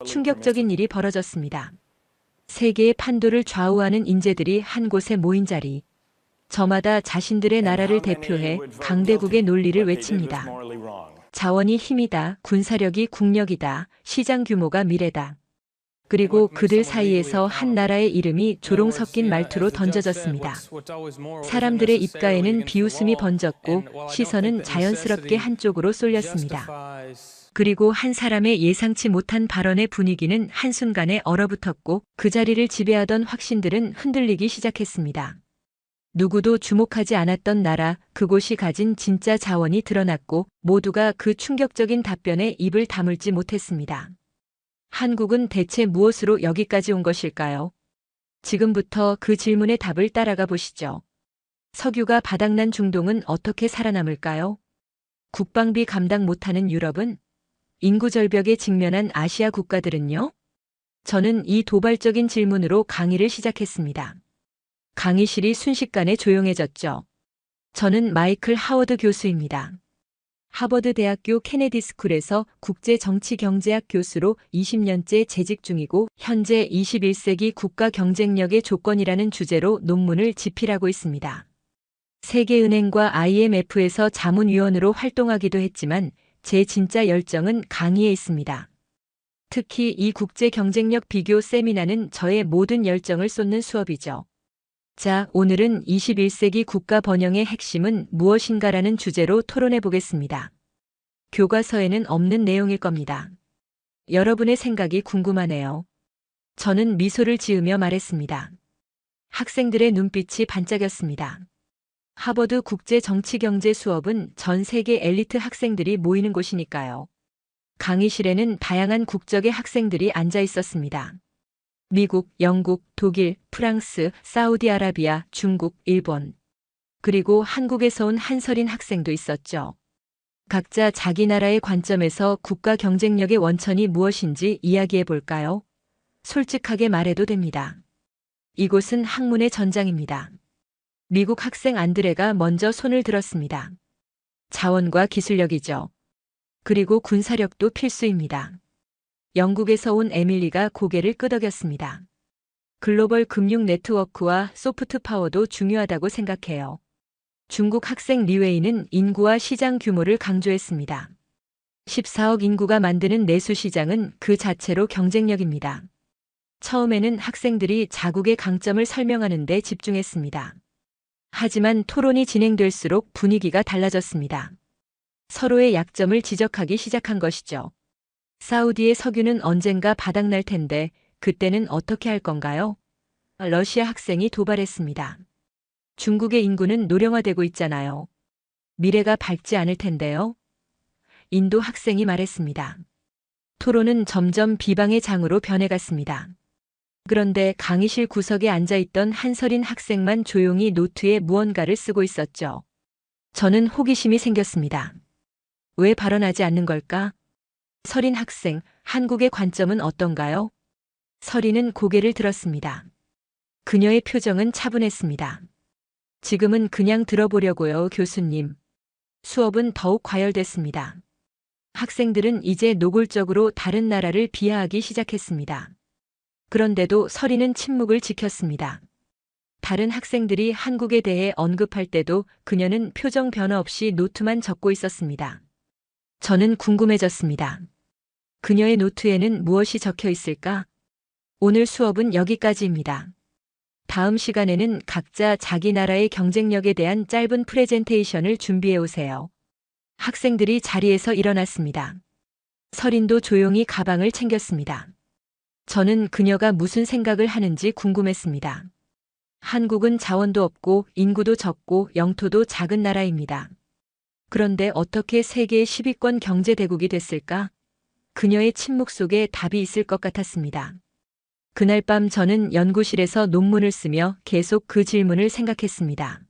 충격적인 일이 벌어졌습니다. 세계의 판도를 좌우하는 인재들이 한 곳에 모인 자리. 저마다 자신들의 나라를 대표해 강대국의 논리를 외칩니다. 자원이 힘이다, 군사력이 국력이다, 시장 규모가 미래다. 그리고 그들 사이에서 한 나라의 이름이 조롱 섞인 말투로 던져졌습니다. 사람들의 입가에는 비웃음이 번졌고 시선은 자연스럽게 한쪽으로 쏠렸습니다. 그리고 한 사람의 예상치 못한 발언의 분위기는 한순간에 얼어붙었고 그 자리를 지배하던 확신들은 흔들리기 시작했습니다. 누구도 주목하지 않았던 나라, 그곳이 가진 진짜 자원이 드러났고 모두가 그 충격적인 답변에 입을 다물지 못했습니다. 한국은 대체 무엇으로 여기까지 온 것일까요? 지금부터 그 질문의 답을 따라가 보시죠. 석유가 바닥난 중동은 어떻게 살아남을까요? 국방비 감당 못하는 유럽은? 인구 절벽에 직면한 아시아 국가들은요? 저는 이 도발적인 질문으로 강의를 시작했습니다. 강의실이 순식간에 조용해졌죠. 저는 마이클 하워드 교수입니다. 하버드 대학교 케네디 스쿨에서 국제정치경제학 교수로 20년째 재직 중이고 현재 21세기 국가 경쟁력의 조건이라는 주제로 논문을 집필하고 있습니다. 세계은행과 IMF에서 자문위원으로 활동하기도 했지만 제 진짜 열정은 강의에 있습니다. 특히 이 국제경쟁력 비교 세미나는 저의 모든 열정을 쏟는 수업이죠. 자, 오늘은 21세기 국가 번영의 핵심은 무엇인가라는 주제로 토론해 보겠습니다. 교과서에는 없는 내용일 겁니다. 여러분의 생각이 궁금하네요. 저는 미소를 지으며 말했습니다. 학생들의 눈빛이 반짝였습니다. 하버드 국제정치경제 수업은 전 세계 엘리트 학생들이 모이는 곳이니까요. 강의실에는 다양한 국적의 학생들이 앉아 있었습니다. 미국, 영국, 독일, 프랑스, 사우디아라비아, 중국, 일본. 그리고 한국에서 온 한서린 학생도 있었죠. 각자 자기 나라의 관점에서 국가 경쟁력의 원천이 무엇인지 이야기해 볼까요? 솔직하게 말해도 됩니다. 이곳은 학문의 전장입니다. 미국 학생 안드레가 먼저 손을 들었습니다. 자원과 기술력이죠. 그리고 군사력도 필수입니다. 영국에서 온 에밀리가 고개를 끄덕였습니다. 글로벌 금융 네트워크와 소프트 파워도 중요하다고 생각해요. 중국 학생 리웨이는 인구와 시장 규모를 강조했습니다. 14억 인구가 만드는 내수 시장은 그 자체로 경쟁력입니다. 처음에는 학생들이 자국의 강점을 설명하는 데 집중했습니다. 하지만 토론이 진행될수록 분위기가 달라졌습니다. 서로의 약점을 지적하기 시작한 것이죠. 사우디의 석유는 언젠가 바닥날 텐데 그때는 어떻게 할 건가요? 러시아 학생이 도발했습니다. 중국의 인구는 노령화되고 있잖아요. 미래가 밝지 않을 텐데요. 인도 학생이 말했습니다. 토론은 점점 비방의 장으로 변해갔습니다. 그런데 강의실 구석에 앉아있던 한서린 학생만 조용히 노트에 무언가를 쓰고 있었죠. 저는 호기심이 생겼습니다. 왜 발언하지 않는 걸까? 서린 학생, 한국의 관점은 어떤가요? 서린은 고개를 들었습니다. 그녀의 표정은 차분했습니다. 지금은 그냥 들어보려고요, 교수님. 수업은 더욱 과열됐습니다. 학생들은 이제 노골적으로 다른 나라를 비하하기 시작했습니다. 그런데도 서린은 침묵을 지켰습니다. 다른 학생들이 한국에 대해 언급할 때도 그녀는 표정 변화 없이 노트만 적고 있었습니다. 저는 궁금해졌습니다. 그녀의 노트에는 무엇이 적혀 있을까? 오늘 수업은 여기까지입니다. 다음 시간에는 각자 자기 나라의 경쟁력에 대한 짧은 프레젠테이션을 준비해 오세요. 학생들이 자리에서 일어났습니다. 서린도 조용히 가방을 챙겼습니다. 저는 그녀가 무슨 생각을 하는지 궁금했습니다. 한국은 자원도 없고 인구도 적고 영토도 작은 나라입니다. 그런데 어떻게 세계 10위권 경제대국이 됐을까? 그녀의 침묵 속에 답이 있을 것 같았습니다. 그날 밤 저는 연구실에서 논문을 쓰며 계속 그 질문을 생각했습니다.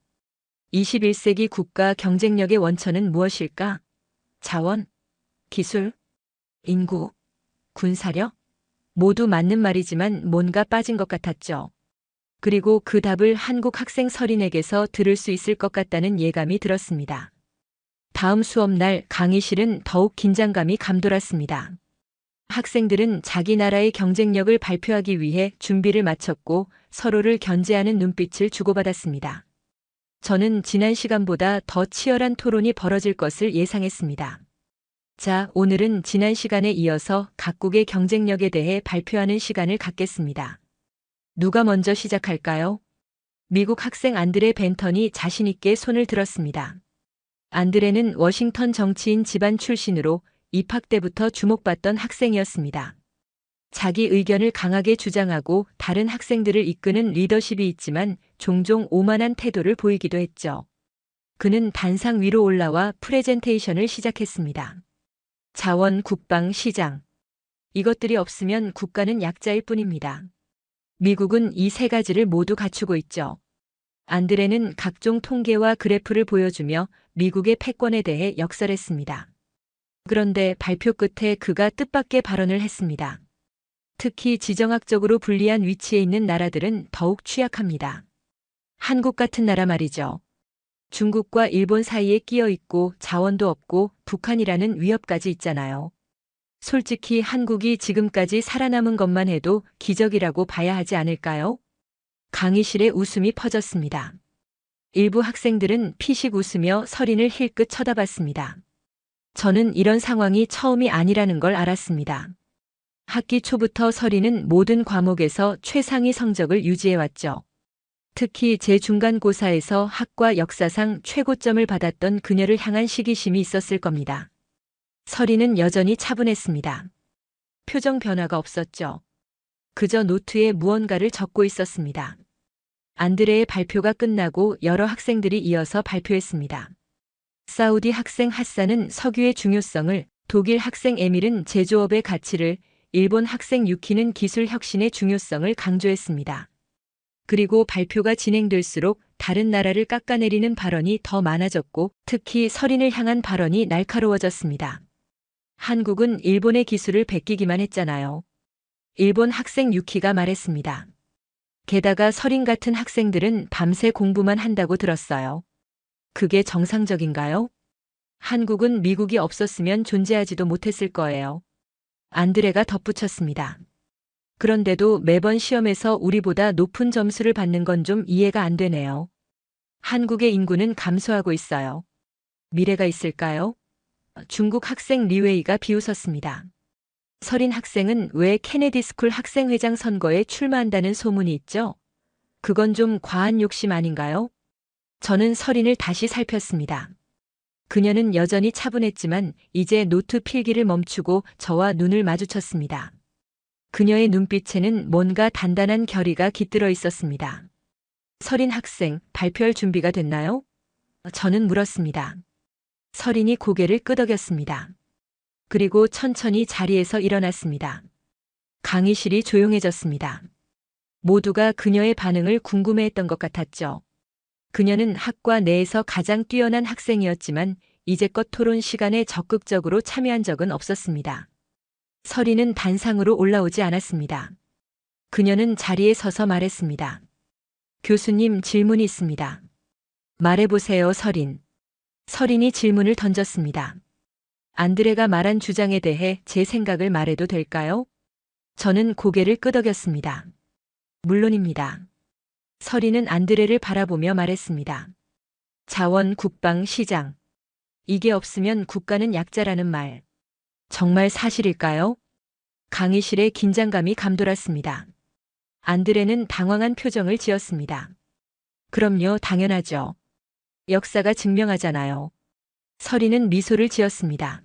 21세기 국가 경쟁력의 원천은 무엇일까? 자원? 기술? 인구? 군사력? 모두 맞는 말이지만 뭔가 빠진 것 같았죠. 그리고 그 답을 한국 학생 서린에게서 들을 수 있을 것 같다는 예감이 들었습니다. 다음 수업날 강의실은 더욱 긴장감이 감돌았습니다. 학생들은 자기 나라의 경쟁력을 발표하기 위해 준비를 마쳤고 서로를 견제하는 눈빛을 주고받았습니다. 저는 지난 시간보다 더 치열한 토론이 벌어질 것을 예상했습니다. 자, 오늘은 지난 시간에 이어서 각국의 경쟁력에 대해 발표하는 시간을 갖겠습니다. 누가 먼저 시작할까요? 미국 학생 안드레 벤턴이 자신 있게 손을 들었습니다. 안드레는 워싱턴 정치인 집안 출신으로 입학 때부터 주목받던 학생이었습니다. 자기 의견을 강하게 주장하고 다른 학생들을 이끄는 리더십이 있지만 종종 오만한 태도를 보이기도 했죠. 그는 단상 위로 올라와 프레젠테이션을 시작했습니다. 자원, 국방, 시장. 이것들이 없으면 국가는 약자일 뿐입니다. 미국은 이 세 가지를 모두 갖추고 있죠. 안드레는 각종 통계와 그래프를 보여주며 미국의 패권에 대해 역설했습니다. 그런데 발표 끝에 그가 뜻밖의 발언을 했습니다. 특히 지정학적으로 불리한 위치에 있는 나라들은 더욱 취약합니다. 한국 같은 나라 말이죠. 중국과 일본 사이에 끼어 있고 자원도 없고 북한이라는 위협까지 있잖아요. 솔직히 한국이 지금까지 살아남은 것만 해도 기적이라고 봐야 하지 않을까요? 강의실에 웃음이 퍼졌습니다. 일부 학생들은 피식 웃으며 서린을 힐끗 쳐다봤습니다. 저는 이런 상황이 처음이 아니라는 걸 알았습니다. 학기 초부터 서린은 모든 과목에서 최상위 성적을 유지해왔죠. 특히 제 중간고사에서 학과 역사상 최고점을 받았던 그녀를 향한 시기심이 있었을 겁니다. 서린은 여전히 차분했습니다. 표정 변화가 없었죠. 그저 노트에 무언가를 적고 있었습니다. 안드레의 발표가 끝나고 여러 학생들이 이어서 발표했습니다. 사우디 학생 하산은 석유의 중요성을, 독일 학생 에밀은 제조업의 가치를, 일본 학생 유키는 기술 혁신의 중요성을 강조했습니다. 그리고 발표가 진행될수록 다른 나라를 깎아내리는 발언이 더 많아졌고 특히 서린을 향한 발언이 날카로워졌습니다. 한국은 일본의 기술을 베끼기만 했잖아요. 일본 학생 유키가 말했습니다. 게다가 서린 같은 학생들은 밤새 공부만 한다고 들었어요. 그게 정상적인가요? 한국은 미국이 없었으면 존재하지도 못했을 거예요. 안드레가 덧붙였습니다. 그런데도 매번 시험에서 우리보다 높은 점수를 받는 건 좀 이해가 안 되네요. 한국의 인구는 감소하고 있어요. 미래가 있을까요? 중국 학생 리웨이가 비웃었습니다. 서린 학생은 왜 케네디 스쿨 학생회장 선거에 출마한다는 소문이 있죠? 그건 좀 과한 욕심 아닌가요? 저는 서린을 다시 살폈습니다. 그녀는 여전히 차분했지만 이제 노트 필기를 멈추고 저와 눈을 마주쳤습니다. 그녀의 눈빛에는 뭔가 단단한 결의가 깃들어 있었습니다. 서린 학생, 발표할 준비가 됐나요? 저는 물었습니다. 서린이 고개를 끄덕였습니다. 그리고 천천히 자리에서 일어났습니다. 강의실이 조용해졌습니다. 모두가 그녀의 반응을 궁금해했던 것 같았죠. 그녀는 학과 내에서 가장 뛰어난 학생이었지만 이제껏 토론 시간에 적극적으로 참여한 적은 없었습니다. 서린은 단상으로 올라오지 않았습니다. 그녀는 자리에 서서 말했습니다. 교수님, 질문이 있습니다. 말해보세요, 서린. 서린이 질문을 던졌습니다. 안드레가 말한 주장에 대해 제 생각을 말해도 될까요? 저는 고개를 끄덕였습니다. 물론입니다. 서린은 안드레를 바라보며 말했습니다. 자원, 국방, 시장. 이게 없으면 국가는 약자라는 말. 정말 사실일까요? 강의실에 긴장감이 감돌았습니다. 안드레는 당황한 표정을 지었습니다. 그럼요, 당연하죠. 역사가 증명하잖아요. 서린은 미소를 지었습니다.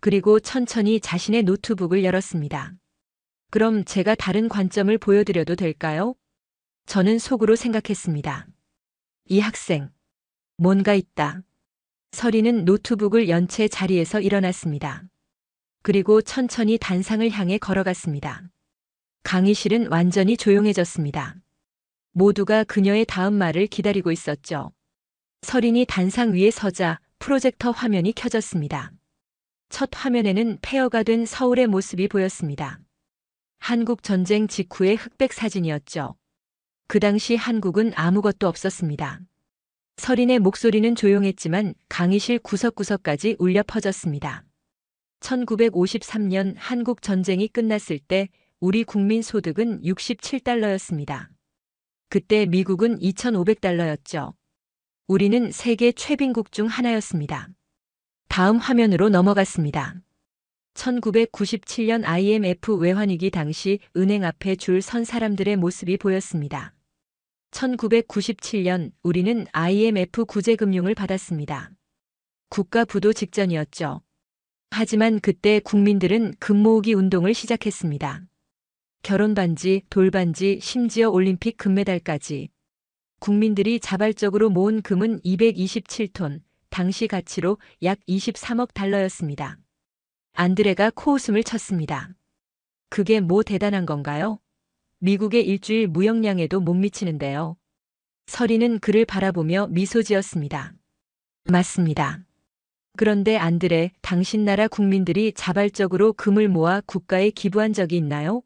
그리고 천천히 자신의 노트북을 열었습니다. 그럼 제가 다른 관점을 보여드려도 될까요? 저는 속으로 생각했습니다. 이 학생, 뭔가 있다. 서린은 노트북을 연 채 자리에서 일어났습니다. 그리고 천천히 단상을 향해 걸어갔습니다. 강의실은 완전히 조용해졌습니다. 모두가 그녀의 다음 말을 기다리고 있었죠. 서린이 단상 위에 서자 프로젝터 화면이 켜졌습니다. 첫 화면에는 폐허가 된 서울의 모습이 보였습니다. 한국 전쟁 직후의 흑백 사진이었죠. 그 당시 한국은 아무것도 없었습니다. 서린의 목소리는 조용했지만 강의실 구석구석까지 울려 퍼졌습니다. 1953년 한국 전쟁이 끝났을 때 우리 국민 소득은 67달러였습니다. 그때 미국은 2,500달러였죠. 우리는 세계 최빈국 중 하나였습니다. 다음 화면으로 넘어갔습니다. 1997년 IMF 외환위기 당시 은행 앞에 줄 선 사람들의 모습이 보였습니다. 1997년 우리는 IMF 구제금융을 받았습니다. 국가 부도 직전이었죠. 하지만 그때 국민들은 금 모으기 운동을 시작했습니다. 결혼반지, 돌반지, 심지어 올림픽 금메달까지. 국민들이 자발적으로 모은 금은 227톤, 당시 가치로 약 23억 달러였습니다. 안드레가 코웃음을 쳤습니다. 그게 뭐 대단한 건가요? 미국의 일주일 무역량에도 못 미치는데요. 서린은 그를 바라보며 미소 지었습니다. 맞습니다. 그런데 안드레, 당신 나라 국민들이 자발적으로 금을 모아 국가에 기부한 적이 있나요?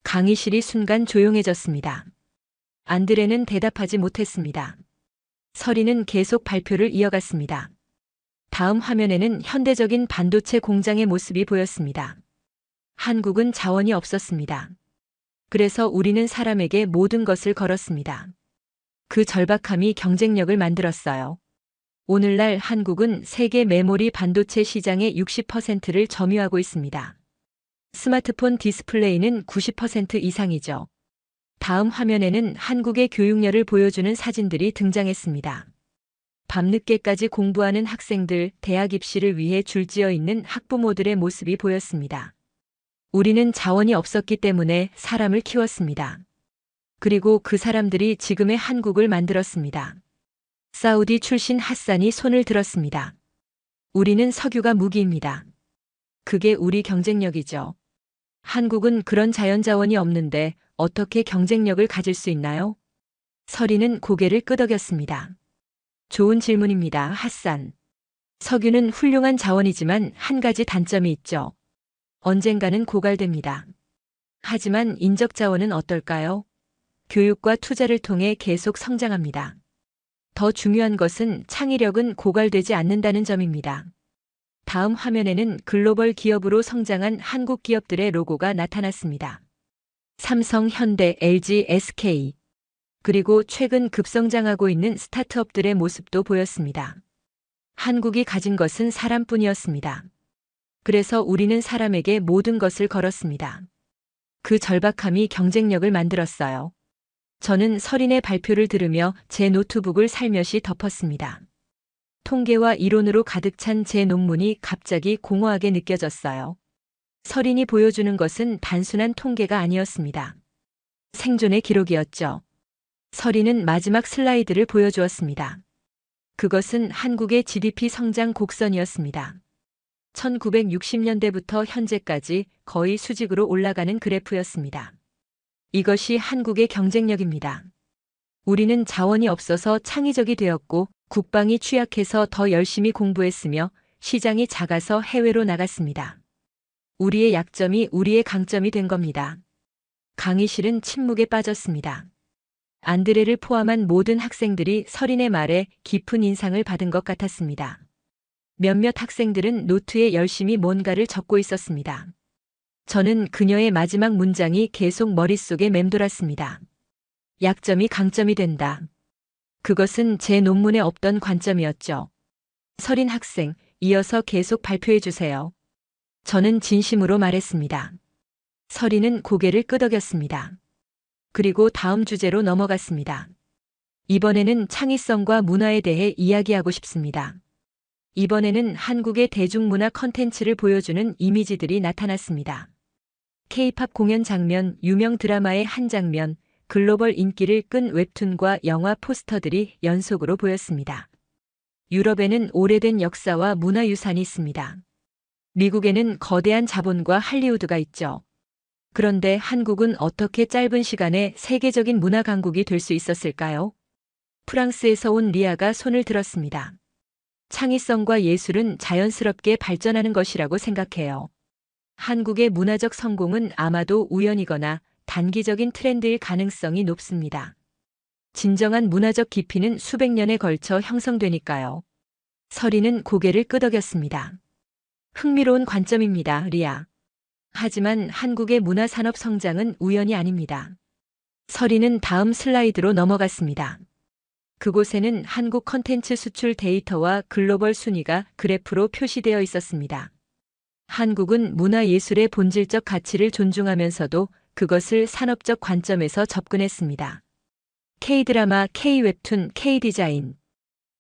강의실이 순간 조용해졌습니다. 안드레는 대답하지 못했습니다. 서린은 계속 발표를 이어갔습니다. 다음 화면에는 현대적인 반도체 공장의 모습이 보였습니다. 한국은 자원이 없었습니다. 그래서 우리는 사람에게 모든 것을 걸었습니다. 그 절박함이 경쟁력을 만들었어요. 오늘날 한국은 세계 메모리 반도체 시장의 60%를 점유하고 있습니다. 스마트폰 디스플레이는 90% 이상이죠. 다음 화면에는 한국의 교육열을 보여주는 사진들이 등장했습니다. 밤늦게까지 공부하는 학생들, 대학 입시를 위해 줄지어 있는 학부모들의 모습이 보였습니다. 우리는 자원이 없었기 때문에 사람을 키웠습니다. 그리고 그 사람들이 지금의 한국을 만들었습니다. 사우디 출신 핫산이 손을 들었습니다. 우리는 석유가 무기입니다. 그게 우리 경쟁력이죠. 한국은 그런 자연자원이 없는데 어떻게 경쟁력을 가질 수 있나요? 서린은 고개를 끄덕였습니다. 좋은 질문입니다, 핫산. 석유는 훌륭한 자원이지만 한 가지 단점이 있죠. 언젠가는 고갈됩니다. 하지만 인적 자원은 어떨까요? 교육과 투자를 통해 계속 성장합니다. 더 중요한 것은 창의력은 고갈되지 않는다는 점입니다. 다음 화면에는 글로벌 기업으로 성장한 한국 기업들의 로고가 나타났습니다. 삼성, 현대, LG, SK. 그리고 최근 급성장하고 있는 스타트업들의 모습도 보였습니다. 한국이 가진 것은 사람뿐이었습니다. 그래서 우리는 사람에게 모든 것을 걸었습니다. 그 절박함이 경쟁력을 만들었어요. 저는 서린의 발표를 들으며 제 노트북을 살며시 덮었습니다. 통계와 이론으로 가득 찬 제 논문이 갑자기 공허하게 느껴졌어요. 서린이 보여주는 것은 단순한 통계가 아니었습니다. 생존의 기록이었죠. 서린은 마지막 슬라이드를 보여주었습니다. 그것은 한국의 GDP 성장 곡선이었습니다. 1960년대부터 현재까지 거의 수직으로 올라가는 그래프였습니다. 이것이 한국의 경쟁력입니다. 우리는 자원이 없어서 창의적이 되었고 국방이 취약해서 더 열심히 공부했으며 시장이 작아서 해외로 나갔습니다. 우리의 약점이 우리의 강점이 된 겁니다. 강의실은 침묵에 빠졌습니다. 안드레를 포함한 모든 학생들이 서린의 말에 깊은 인상을 받은 것 같았습니다. 몇몇 학생들은 노트에 열심히 뭔가를 적고 있었습니다. 저는 그녀의 마지막 문장이 계속 머릿속에 맴돌았습니다. 약점이 강점이 된다. 그것은 제 논문에 없던 관점이었죠. 서린 학생, 이어서 계속 발표해 주세요. 저는 진심으로 말했습니다. 서린은 고개를 끄덕였습니다. 그리고 다음 주제로 넘어갔습니다. 이번에는 창의성과 문화에 대해 이야기하고 싶습니다. 이번에는 한국의 대중문화 컨텐츠를 보여주는 이미지들이 나타났습니다. K-팝 공연 장면, 유명 드라마의 한 장면, 글로벌 인기를 끈 웹툰과 영화 포스터들이 연속으로 보였습니다. 유럽에는 오래된 역사와 문화유산이 있습니다. 미국에는 거대한 자본과 할리우드가 있죠. 그런데 한국은 어떻게 짧은 시간에 세계적인 문화 강국이 될 수 있었을까요? 프랑스에서 온 리아가 손을 들었습니다. 창의성과 예술은 자연스럽게 발전하는 것이라고 생각해요. 한국의 문화적 성공은 아마도 우연이거나 단기적인 트렌드일 가능성이 높습니다. 진정한 문화적 깊이는 수백 년에 걸쳐 형성되니까요. 서린은 고개를 끄덕였습니다. 흥미로운 관점입니다, 리아. 하지만 한국의 문화산업 성장은 우연이 아닙니다. 서리는 다음 슬라이드로 넘어갔습니다. 그곳에는 한국 컨텐츠 수출 데이터와 글로벌 순위가 그래프로 표시되어 있었습니다. 한국은 문화예술의 본질적 가치를 존중하면서도 그것을 산업적 관점에서 접근했습니다. K-드라마, K-웹툰, K-디자인.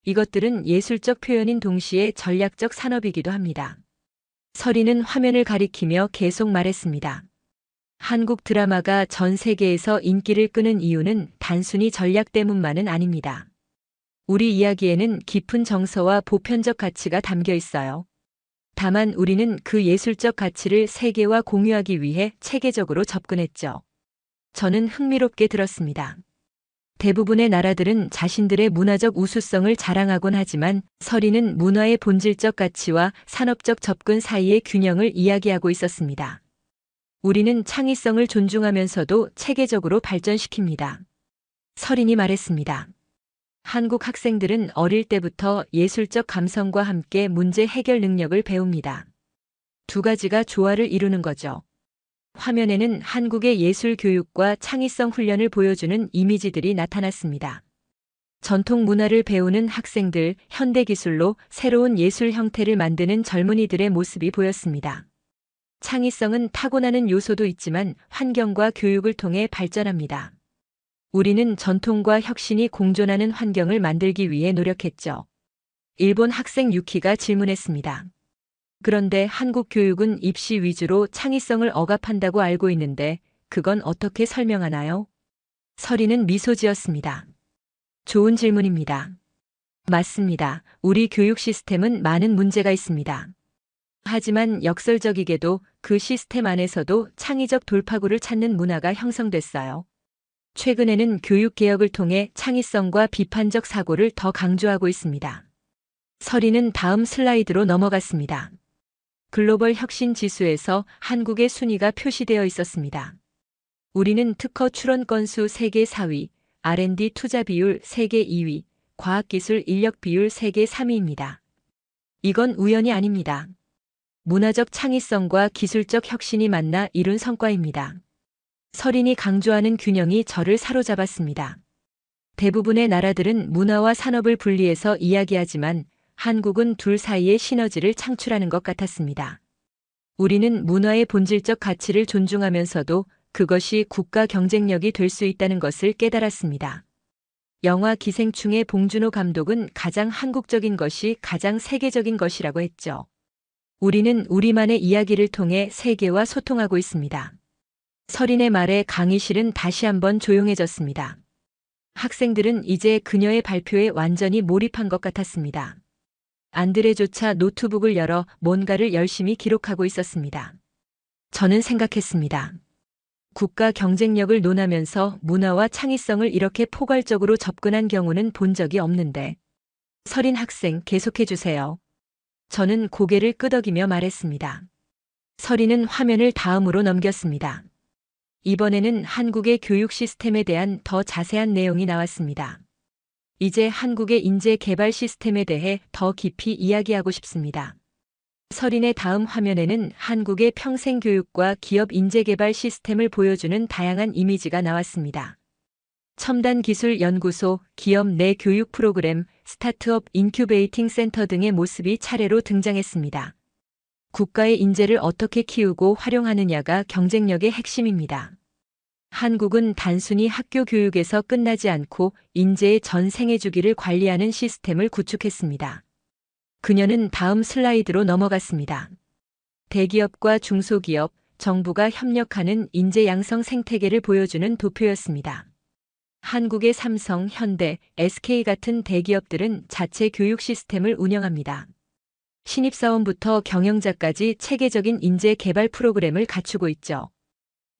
이것들은 예술적 표현인 동시에 전략적 산업이기도 합니다. 서리는 화면을 가리키며 계속 말했습니다. 한국 드라마가 전 세계에서 인기를 끄는 이유는 단순히 전략 때문만은 아닙니다. 우리 이야기에는 깊은 정서와 보편적 가치가 담겨 있어요. 다만 우리는 그 예술적 가치를 세계와 공유하기 위해 체계적으로 접근했죠. 저는 흥미롭게 들었습니다. 대부분의 나라들은 자신들의 문화적 우수성을 자랑하곤 하지만 서리는 문화의 본질적 가치와 산업적 접근 사이의 균형을 이야기하고 있었습니다. 우리는 창의성을 존중하면서도 체계적으로 발전시킵니다. 서린이 말했습니다. 한국 학생들은 어릴 때부터 예술적 감성과 함께 문제 해결 능력을 배웁니다. 두 가지가 조화를 이루는 거죠. 화면에는 한국의 예술 교육과 창의성 훈련을 보여주는 이미지들이 나타났습니다. 전통 문화를 배우는 학생들, 현대 기술로 새로운 예술 형태를 만드는 젊은이들의 모습이 보였습니다. 창의성은 타고나는 요소도 있지만 환경과 교육을 통해 발전합니다. 우리는 전통과 혁신이 공존하는 환경을 만들기 위해 노력했죠. 일본 학생 유키가 질문했습니다. 그런데 한국 교육은 입시 위주로 창의성을 억압한다고 알고 있는데 그건 어떻게 설명하나요? 서리는 미소 지었습니다. 좋은 질문입니다. 맞습니다. 우리 교육 시스템은 많은 문제가 있습니다. 하지만 역설적이게도 그 시스템 안에서도 창의적 돌파구를 찾는 문화가 형성됐어요. 최근에는 교육 개혁을 통해 창의성과 비판적 사고를 더 강조하고 있습니다. 서리는 다음 슬라이드로 넘어갔습니다. 글로벌 혁신 지수에서 한국의 순위가 표시되어 있었습니다. 우리는 특허 출원 건수 세계 4위, R&D 투자 비율 세계 2위, 과학기술 인력 비율 세계 3위입니다. 이건 우연이 아닙니다. 문화적 창의성과 기술적 혁신이 만나 이룬 성과입니다. 서린이 강조하는 균형이 저를 사로잡았습니다. 대부분의 나라들은 문화와 산업을 분리해서 이야기하지만 한국은 둘 사이의 시너지를 창출하는 것 같았습니다. 우리는 문화의 본질적 가치를 존중하면서도 그것이 국가 경쟁력이 될 수 있다는 것을 깨달았습니다. 영화 기생충의 봉준호 감독은 가장 한국적인 것이 가장 세계적인 것이라고 했죠. 우리는 우리만의 이야기를 통해 세계와 소통하고 있습니다. 서린의 말에 강의실은 다시 한번 조용해졌습니다. 학생들은 이제 그녀의 발표에 완전히 몰입한 것 같았습니다. 안드레조차 노트북을 열어 뭔가를 열심히 기록하고 있었습니다. 저는 생각했습니다. 국가 경쟁력을 논하면서 문화와 창의성을 이렇게 포괄적으로 접근한 경우는 본 적이 없는데. 서린 학생, 계속해 주세요. 저는 고개를 끄덕이며 말했습니다. 서린은 화면을 다음으로 넘겼습니다. 이번에는 한국의 교육 시스템에 대한 더 자세한 내용이 나왔습니다. 이제 한국의 인재 개발 시스템에 대해 더 깊이 이야기하고 싶습니다. 서린의 다음 화면에는 한국의 평생교육과 기업 인재 개발 시스템을 보여주는 다양한 이미지가 나왔습니다. 첨단기술연구소, 기업 내 교육 프로그램, 스타트업 인큐베이팅 센터 등의 모습이 차례로 등장했습니다. 국가의 인재를 어떻게 키우고 활용하느냐가 경쟁력의 핵심입니다. 한국은 단순히 학교 교육에서 끝나지 않고 인재의 전 생애 주기를 관리하는 시스템을 구축했습니다. 그녀는 다음 슬라이드로 넘어갔습니다. 대기업과 중소기업, 정부가 협력하는 인재 양성 생태계를 보여주는 도표였습니다. 한국의 삼성, 현대, SK 같은 대기업들은 자체 교육 시스템을 운영합니다. 신입사원부터 경영자까지 체계적인 인재 개발 프로그램을 갖추고 있죠.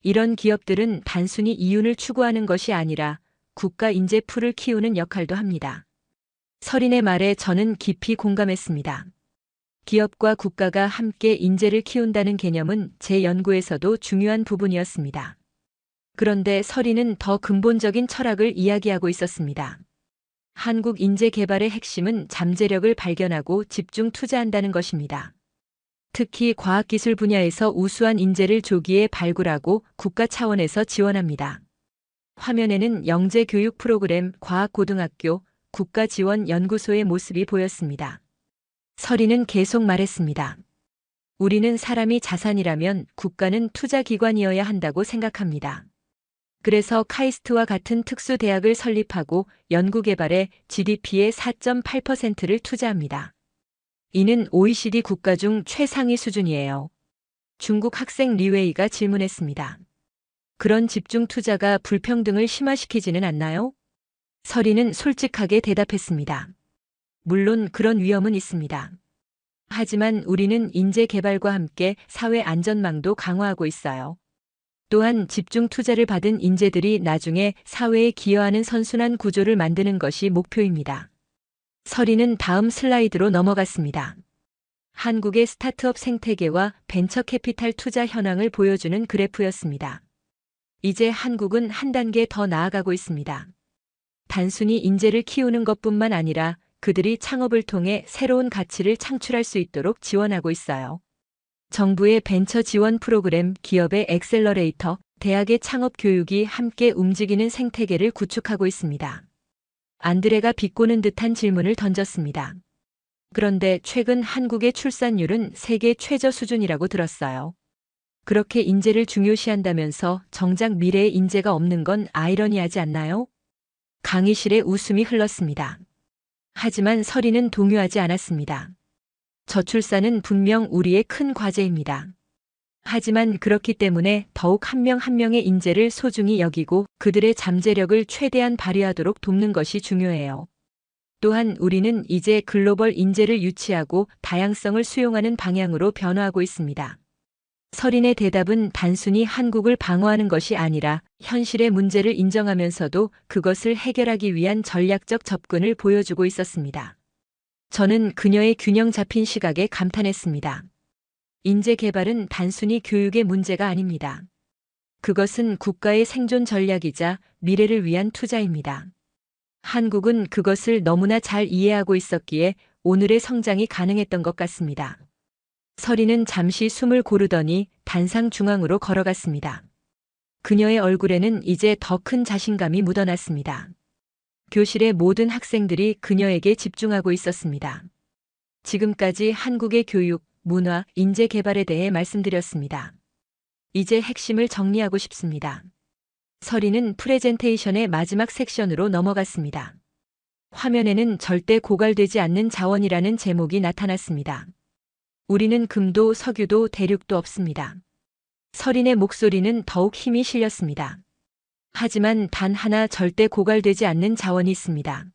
이런 기업들은 단순히 이윤을 추구하는 것이 아니라 국가 인재 풀을 키우는 역할도 합니다. 서린의 말에 저는 깊이 공감했습니다. 기업과 국가가 함께 인재를 키운다는 개념은 제 연구에서도 중요한 부분이었습니다. 그런데 서린은 더 근본적인 철학을 이야기하고 있었습니다. 한국 인재 개발의 핵심은 잠재력을 발견하고 집중 투자한다는 것입니다. 특히 과학기술 분야에서 우수한 인재를 조기에 발굴하고 국가 차원에서 지원합니다. 화면에는 영재교육 프로그램 과학고등학교 국가지원연구소의 모습이 보였습니다. 서리는 계속 말했습니다. 우리는 사람이 자산이라면 국가는 투자기관이어야 한다고 생각합니다. 그래서 카이스트와 같은 특수대학을 설립하고 연구개발에 GDP의 4.8%를 투자합니다. 이는 OECD 국가 중 최상위 수준이에요. 중국 학생 리웨이가 질문했습니다. 그런 집중 투자가 불평등을 심화시키지는 않나요? 서리는 솔직하게 대답했습니다. 물론 그런 위험은 있습니다. 하지만 우리는 인재 개발과 함께 사회 안전망도 강화하고 있어요. 또한 집중 투자를 받은 인재들이 나중에 사회에 기여하는 선순환 구조를 만드는 것이 목표입니다. 서리는 다음 슬라이드로 넘어갔습니다. 한국의 스타트업 생태계와 벤처 캐피탈 투자 현황을 보여주는 그래프였습니다. 이제 한국은 한 단계 더 나아가고 있습니다. 단순히 인재를 키우는 것뿐만 아니라 그들이 창업을 통해 새로운 가치를 창출할 수 있도록 지원하고 있어요. 정부의 벤처 지원 프로그램, 기업의 엑셀러레이터, 대학의 창업 교육이 함께 움직이는 생태계를 구축하고 있습니다. 안드레가 비꼬는 듯한 질문을 던졌습니다. 그런데 최근 한국의 출산율은 세계 최저 수준이라고 들었어요. 그렇게 인재를 중요시한다면서 정작 미래의 인재가 없는 건 아이러니하지 않나요? 강의실에 웃음이 흘렀습니다. 하지만 서리는 동요하지 않았습니다. 저출산은 분명 우리의 큰 과제입니다. 하지만 그렇기 때문에 더욱 한 명 한 명의 인재를 소중히 여기고 그들의 잠재력을 최대한 발휘하도록 돕는 것이 중요해요. 또한 우리는 이제 글로벌 인재를 유치하고 다양성을 수용하는 방향으로 변화하고 있습니다. 서린의 대답은 단순히 한국을 방어하는 것이 아니라 현실의 문제를 인정하면서도 그것을 해결하기 위한 전략적 접근을 보여주고 있었습니다. 저는 그녀의 균형 잡힌 시각에 감탄했습니다. 인재 개발은 단순히 교육의 문제가 아닙니다. 그것은 국가의 생존 전략이자 미래를 위한 투자입니다. 한국은 그것을 너무나 잘 이해하고 있었기에 오늘의 성장이 가능했던 것 같습니다. 서리는 잠시 숨을 고르더니 단상 중앙으로 걸어갔습니다. 그녀의 얼굴에는 이제 더 큰 자신감이 묻어났습니다. 교실의 모든 학생들이 그녀에게 집중하고 있었습니다. 지금까지 한국의 교육, 문화, 인재 개발에 대해 말씀드렸습니다. 이제 핵심을 정리하고 싶습니다. 서리는 프레젠테이션의 마지막 섹션으로 넘어갔습니다. 화면에는 절대 고갈되지 않는 자원이라는 제목이 나타났습니다. 우리는 금도 석유도 대륙도 없습니다. 서린의 목소리는 더욱 힘이 실렸습니다. 하지만 단 하나 절대 고갈되지 않는 자원이 있습니다.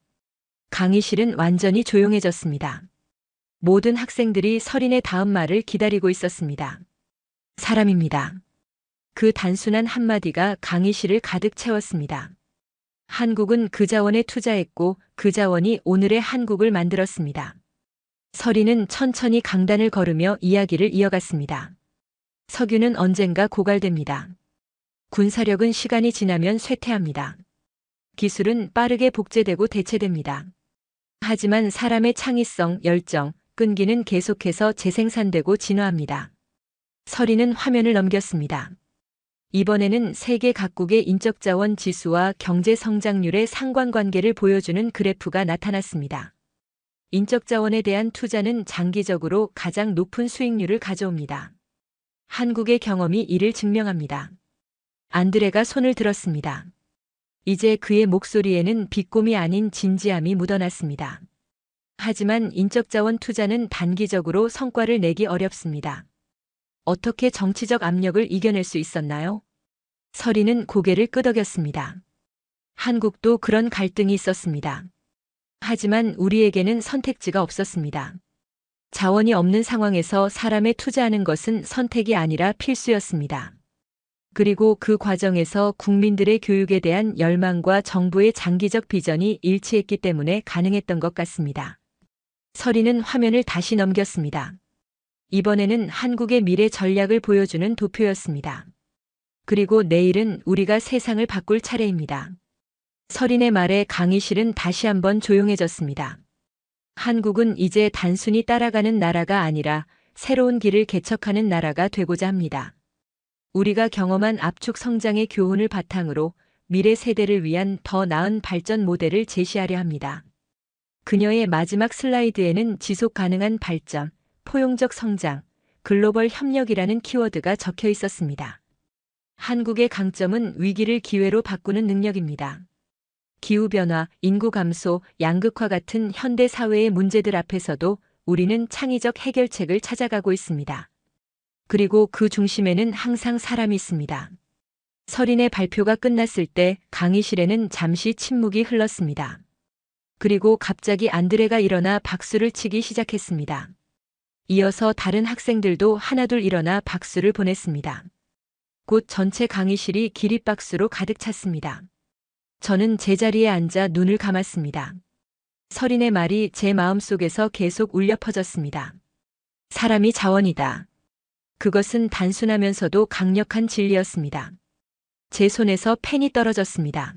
강의실은 완전히 조용해졌습니다. 모든 학생들이 서린의 다음 말을 기다리고 있었습니다. 사람입니다. 그 단순한 한마디가 강의실을 가득 채웠습니다. 한국은 그 자원에 투자했고 그 자원이 오늘의 한국을 만들었습니다. 서린은 천천히 강단을 걸으며 이야기를 이어갔습니다. 석유는 언젠가 고갈됩니다. 군사력은 시간이 지나면 쇠퇴합니다. 기술은 빠르게 복제되고 대체됩니다. 하지만 사람의 창의성, 열정, 끈기는 계속해서 재생산되고 진화합니다. 서린은 화면을 넘겼습니다. 이번에는 세계 각국의 인적 자원 지수와 경제 성장률의 상관관계를 보여주는 그래프가 나타났습니다. 인적 자원에 대한 투자는 장기적으로 가장 높은 수익률을 가져옵니다. 한국의 경험이 이를 증명합니다. 안드레가 손을 들었습니다. 이제 그의 목소리에는 비꼬미 아닌 진지함이 묻어났습니다. 하지만 인적 자원 투자는 단기적으로 성과를 내기 어렵습니다. 어떻게 정치적 압력을 이겨낼 수 있었나요? 서리는 고개를 끄덕였습니다. 한국도 그런 갈등이 있었습니다. 하지만 우리에게는 선택지가 없었습니다. 자원이 없는 상황에서 사람에 투자하는 것은 선택이 아니라 필수였습니다. 그리고 그 과정에서 국민들의 교육에 대한 열망과 정부의 장기적 비전이 일치했기 때문에 가능했던 것 같습니다. 서리는 화면을 다시 넘겼습니다. 이번에는 한국의 미래 전략을 보여주는 도표였습니다. 그리고 내일은 우리가 세상을 바꿀 차례입니다. 서린의 말에 강의실은 다시 한번 조용해졌습니다. 한국은 이제 단순히 따라가는 나라가 아니라 새로운 길을 개척하는 나라가 되고자 합니다. 우리가 경험한 압축 성장의 교훈을 바탕으로 미래 세대를 위한 더 나은 발전 모델을 제시하려 합니다. 그녀의 마지막 슬라이드에는 지속 가능한 발전, 포용적 성장, 글로벌 협력이라는 키워드가 적혀 있었습니다. 한국의 강점은 위기를 기회로 바꾸는 능력입니다. 기후변화, 인구 감소, 양극화 같은 현대 사회의 문제들 앞에서도 우리는 창의적 해결책을 찾아가고 있습니다. 그리고 그 중심에는 항상 사람이 있습니다. 설인의 발표가 끝났을 때 강의실에는 잠시 침묵이 흘렀습니다. 그리고 갑자기 안드레가 일어나 박수를 치기 시작했습니다. 이어서 다른 학생들도 하나둘 일어나 박수를 보냈습니다. 곧 전체 강의실이 기립박수로 가득 찼습니다. 저는 제자리에 앉아 눈을 감았습니다. 설인의 말이 제 마음속에서 계속 울려 퍼졌습니다. 사람이 자원이다. 그것은 단순하면서도 강력한 진리였습니다. 제 손에서 펜이 떨어졌습니다.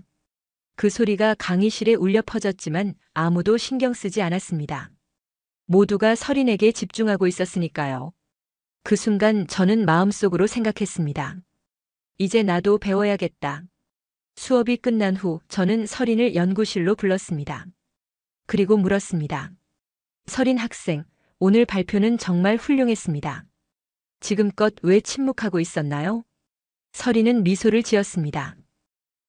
그 소리가 강의실에 울려 퍼졌지만 아무도 신경 쓰지 않았습니다. 모두가 설인에게 집중하고 있었으니까요. 그 순간 저는 마음속으로 생각했습니다. 이제 나도 배워야겠다. 수업이 끝난 후 저는 설인을 연구실로 불렀습니다. 그리고 물었습니다. 설인 학생, 오늘 발표는 정말 훌륭했습니다. 지금껏 왜 침묵하고 있었나요? 설인은 미소를 지었습니다.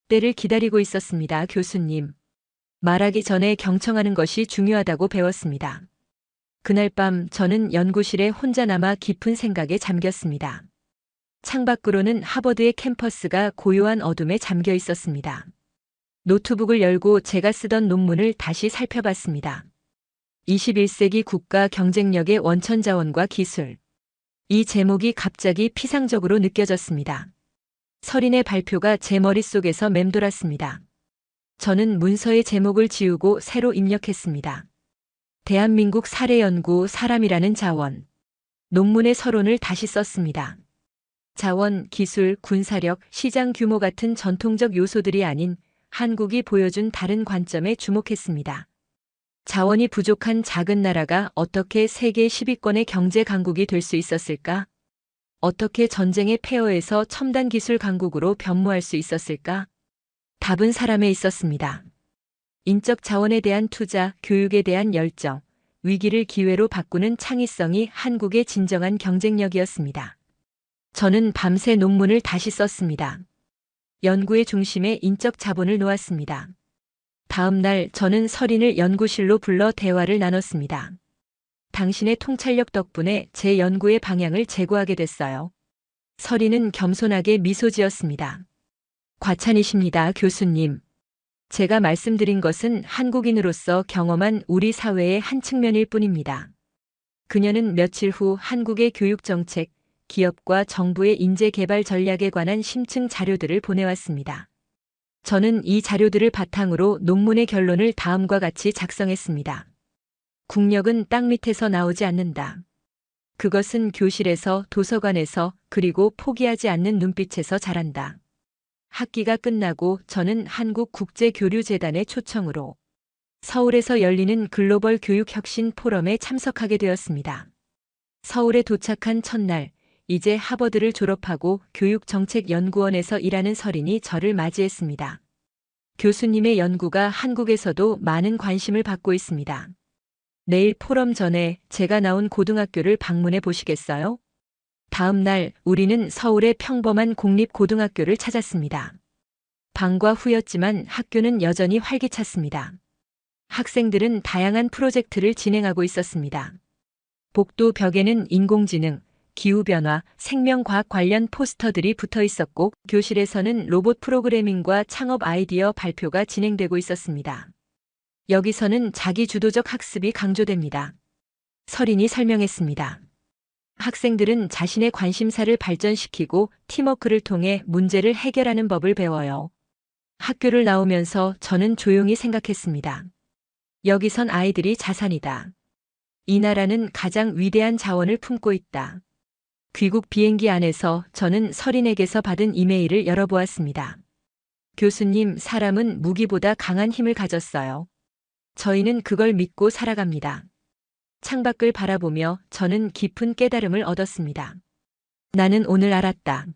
때를 기다리고 있었습니다, 교수님. 말하기 전에 경청하는 것이 중요하다고 배웠습니다. 그날 밤 저는 연구실에 혼자 남아 깊은 생각에 잠겼습니다. 창밖으로는 하버드의 캠퍼스가 고요한 어둠에 잠겨 있었습니다. 노트북을 열고 제가 쓰던 논문을 다시 살펴봤습니다. 21세기 국가 경쟁력의 원천 자원과 기술. 이 제목이 갑자기 피상적으로 느껴졌습니다. 설인의 발표가 제 머릿속에서 맴돌았습니다. 저는 문서의 제목을 지우고 새로 입력했습니다. 대한민국 사례연구 사람이라는 자원. 논문의 서론을 다시 썼습니다. 자원, 기술, 군사력, 시장 규모 같은 전통적 요소들이 아닌 한국이 보여준 다른 관점에 주목했습니다. 자원이 부족한 작은 나라가 어떻게 세계 10위권의 경제 강국이 될 수 있었을까? 어떻게 전쟁의 폐허에서 첨단 기술 강국으로 변모할 수 있었을까? 답은 사람에 있었습니다. 인적 자원에 대한 투자, 교육에 대한 열정, 위기를 기회로 바꾸는 창의성이 한국의 진정한 경쟁력이었습니다. 저는 밤새 논문을 다시 썼습니다. 연구의 중심에 인적 자본을 놓았습니다. 다음 날 저는 설인을 연구실로 불러 대화를 나눴습니다. 당신의 통찰력 덕분에 제 연구의 방향을 제고하게 됐어요. 설인은 겸손하게 미소 지었습니다. 과찬이십니다, 교수님. 제가 말씀드린 것은 한국인으로서 경험한 우리 사회의 한 측면일 뿐입니다. 그녀는 며칠 후 한국의 교육정책, 기업과 정부의 인재 개발 전략에 관한 심층 자료들을 보내왔습니다. 저는 이 자료들을 바탕으로 논문의 결론을 다음과 같이 작성했습니다. 국력은 땅 밑에서 나오지 않는다. 그것은 교실에서, 도서관에서, 그리고 포기하지 않는 눈빛에서 자란다. 학기가 끝나고 저는 한국국제교류재단의 초청으로 서울에서 열리는 글로벌 교육혁신 포럼에 참석하게 되었습니다. 서울에 도착한 첫날, 이제 하버드를 졸업하고 교육정책연구원에서 일하는 설인이 저를 맞이했습니다. 교수님의 연구가 한국에서도 많은 관심을 받고 있습니다. 내일 포럼 전에 제가 나온 고등학교를 방문해 보시겠어요? 다음 날 우리는 서울의 평범한 공립고등학교를 찾았습니다. 방과 후였지만 학교는 여전히 활기찼습니다. 학생들은 다양한 프로젝트를 진행하고 있었습니다. 복도 벽에는 인공지능, 기후변화, 생명과학 관련 포스터들이 붙어 있었고 교실에서는 로봇 프로그래밍과 창업 아이디어 발표가 진행되고 있었습니다. 여기서는 자기주도적 학습이 강조됩니다. 설인이 설명했습니다. 학생들은 자신의 관심사를 발전시키고 팀워크를 통해 문제를 해결하는 법을 배워요. 학교를 나오면서 저는 조용히 생각했습니다. 여기선 아이들이 자산이다. 이 나라는 가장 위대한 자원을 품고 있다. 귀국 비행기 안에서 저는 설인에게서 받은 이메일을 열어보았습니다. 교수님, 사람은 무기보다 강한 힘을 가졌어요. 저희는 그걸 믿고 살아갑니다. 창밖을 바라보며 저는 깊은 깨달음을 얻었습니다. 나는 오늘 알았다.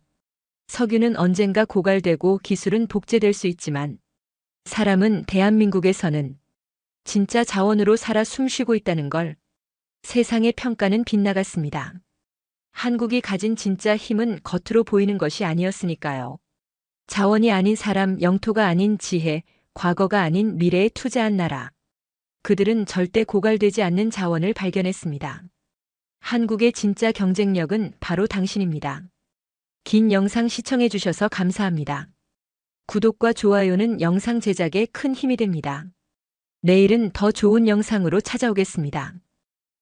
석유는 언젠가 고갈되고 기술은 복제될 수 있지만 사람은 대한민국에서는 진짜 자원으로 살아 숨쉬고 있다는 걸 세상의 평가는 빗나갔습니다. 한국이 가진 진짜 힘은 겉으로 보이는 것이 아니었으니까요. 자원이 아닌 사람, 영토가 아닌 지혜, 과거가 아닌 미래에 투자한 나라. 그들은 절대 고갈되지 않는 자원을 발견했습니다. 한국의 진짜 경쟁력은 바로 당신입니다. 긴 영상 시청해 주셔서 감사합니다. 구독과 좋아요는 영상 제작에 큰 힘이 됩니다. 내일은 더 좋은 영상으로 찾아오겠습니다.